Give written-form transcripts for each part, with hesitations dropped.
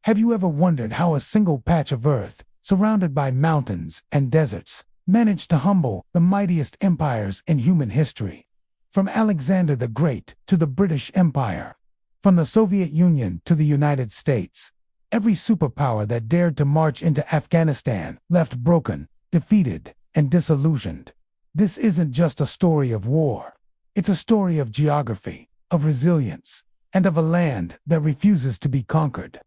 Have you ever wondered how a single patch of earth, surrounded by mountains and deserts, managed to humble the mightiest empires in human history? From Alexander the Great to the British Empire, from the Soviet Union to the United States, every superpower that dared to march into Afghanistan left broken, defeated, and disillusioned. This isn't just a story of war. It's a story of geography, of resilience, and of a land that refuses to be conquered.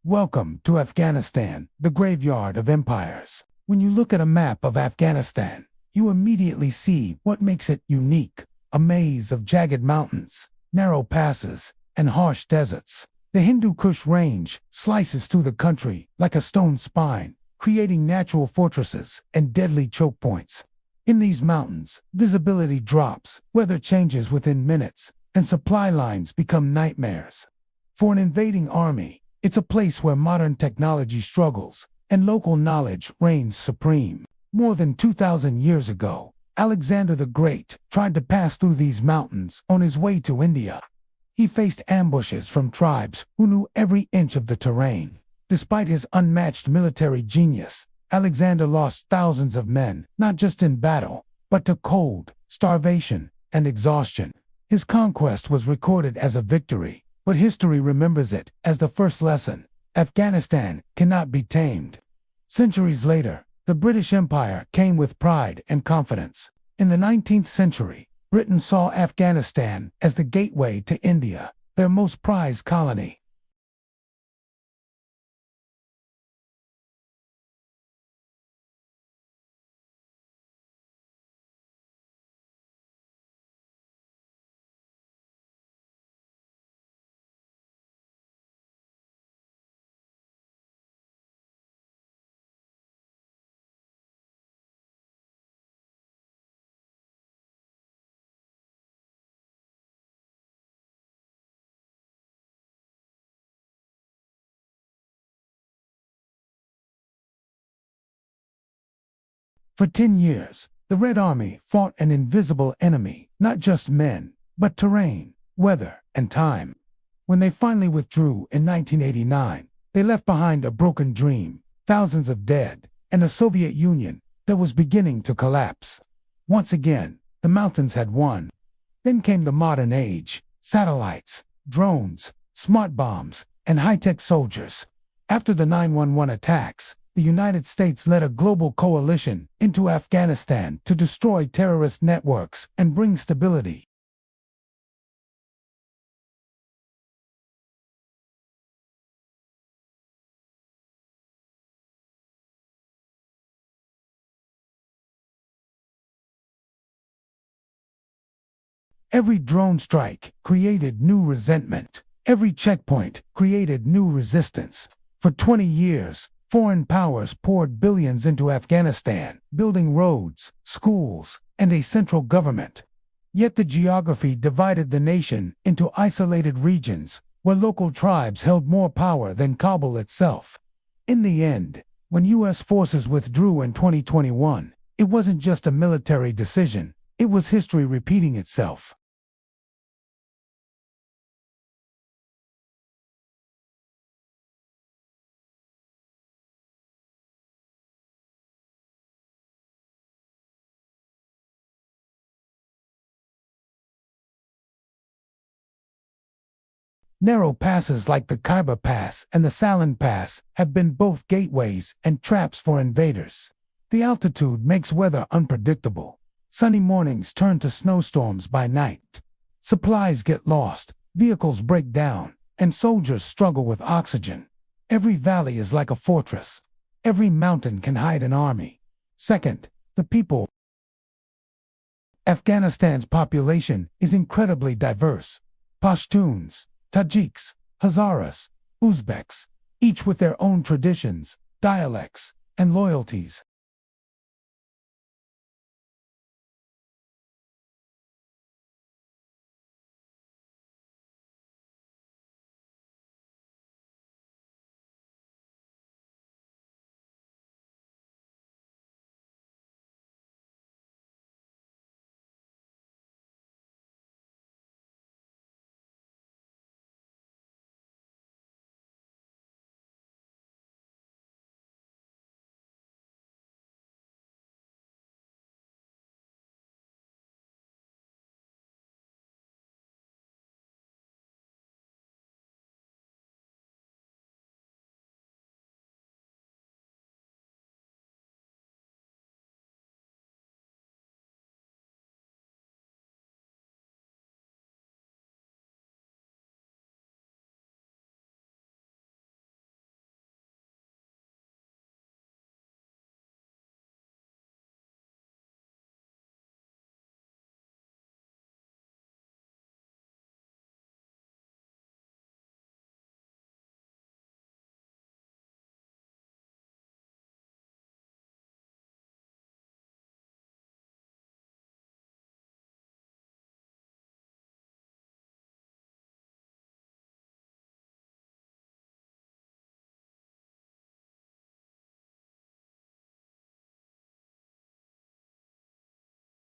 Welcome to Afghanistan, the graveyard of empires. When you look at a map of Afghanistan, you immediately see what makes it unique: a maze of jagged mountains, narrow passes, and harsh deserts. The Hindu Kush range slices through the country like a stone spine, creating natural fortresses and deadly choke points. In these mountains, visibility drops, weather changes within minutes, and supply lines become nightmares. For an invading army, it's a place where modern technology struggles and local knowledge reigns supreme. More than 2,000 years ago, Alexander the Great tried to pass through these mountains on his way to India. He faced ambushes from tribes who knew every inch of the terrain. Despite his unmatched military genius, Alexander lost thousands of men, not just in battle, but to cold, starvation, and exhaustion. His conquest was recorded as a victory, but history remembers it as the first lesson: Afghanistan cannot be tamed. Centuries later, the British Empire came with pride and confidence. In the 19th century, Britain saw Afghanistan as the gateway to India, their most prized colony. For 10 years, the Red Army fought an invisible enemy, not just men, but terrain, weather, and time. When they finally withdrew in 1989, they left behind a broken dream, thousands of dead, and a Soviet Union that was beginning to collapse. Once again, the mountains had won. Then came the modern age: satellites, drones, smart bombs, and high-tech soldiers. After the 9/11 attacks, the United States led a global coalition into Afghanistan to destroy terrorist networks and bring stability. Every drone strike created new resentment. Every checkpoint created new resistance. For 20 years, foreign powers poured billions into Afghanistan, building roads, schools, and a central government. Yet the geography divided the nation into isolated regions, where local tribes held more power than Kabul itself. In the end, when U.S. forces withdrew in 2021, it wasn't just a military decision, it was history repeating itself. Narrow passes like the Khyber Pass and the Salin Pass have been both gateways and traps for invaders. The altitude makes weather unpredictable. Sunny mornings turn to snowstorms by night. Supplies get lost, vehicles break down, and soldiers struggle with oxygen. Every valley is like a fortress. Every mountain can hide an army. Second, the people. Afghanistan's population is incredibly diverse. Pashtuns, Tajiks, Hazaras, Uzbeks, each with their own traditions, dialects, and loyalties.